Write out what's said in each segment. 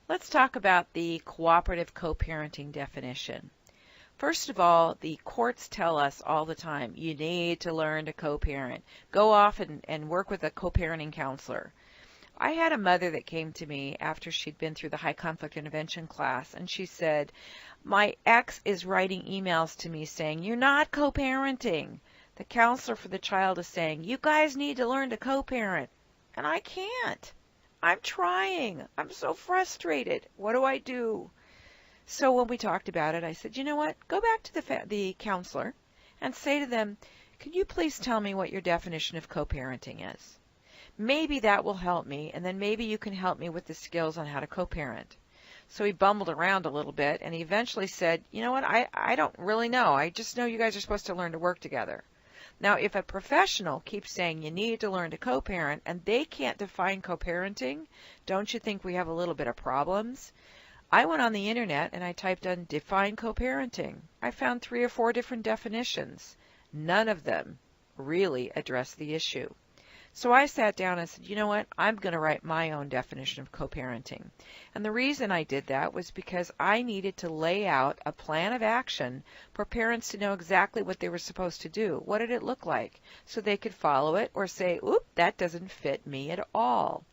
Let's talk about the cooperative co-parenting definition. First of all, the courts tell us all the time, you need to learn to co-parent. Go off and work with a co-parenting counselor. I had a mother that came to me after she'd been through the high conflict intervention class, and she said, my ex is writing emails to me saying, you're not co-parenting. The counselor for the child is saying, you guys need to learn to co-parent. And I can't. I'm trying. I'm so frustrated. What do I do? So when we talked about it, I said, you know what? Go back to the counselor and say to them, can you please tell me what your definition of co-parenting is? Maybe that will help me, and then maybe you can help me with the skills on how to co-parent. So he bumbled around a little bit, and he eventually said, you know what? I don't really know. I just know you guys are supposed to learn to work together. Now, if a professional keeps saying you need to learn to co-parent, and they can't define co-parenting, don't you think we have a little bit of problems? I went on the internet and I typed in define co-parenting. I found 3 or 4 different definitions. None of them really address the issue. So I sat down and said, you know what, I'm going to write my own definition of co-parenting. And the reason I did that was because I needed to lay out a plan of action for parents to know exactly what they were supposed to do. What did it look like? So they could follow it or say, oop, that doesn't fit me at all.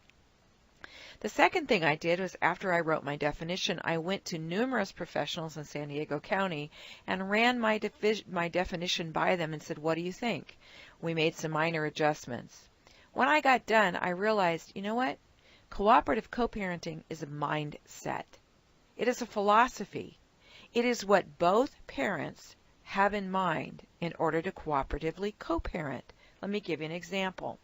The second thing I did was after I wrote my definition, I went to numerous professionals in San Diego County and ran my definition by them and said, what do you think? We made some minor adjustments. When I got done, I realized, you know what? Cooperative co-parenting is a mindset. It is a philosophy. It is what both parents have in mind in order to cooperatively co-parent. Let me give you an example.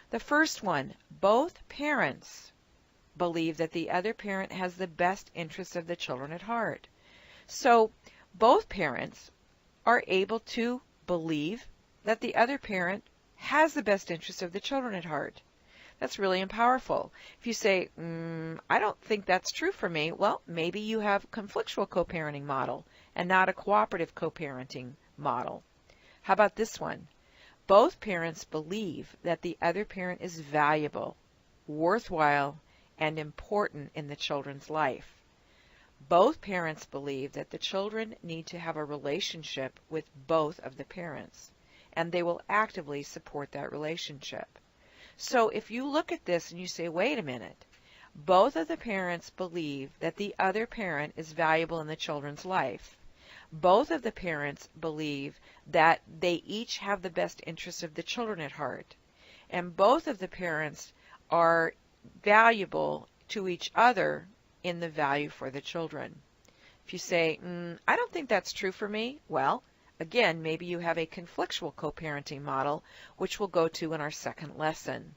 The first one, both parents believe that the other parent has the best interests of the children at heart. So both parents are able to believe that the other parent has the best interest of the children at heart. That's really powerful. If you say, I don't think that's true for me, well, maybe you have a conflictual co-parenting model and not a cooperative co-parenting model. How about this one? Both parents believe that the other parent is valuable, worthwhile, and important in the children's life. Both parents believe that the children need to have a relationship with both of the parents, and they will actively support that relationship. So if you look at this and you say, wait a minute, both of the parents believe that the other parent is valuable in the children's life. Both of the parents believe that they each have the best interests of the children at heart. And both of the parents are valuable to each other in the value for the children. If you say, I don't think that's true for me, well, again, maybe you have a conflictual co-parenting model, which we'll go to in our second lesson.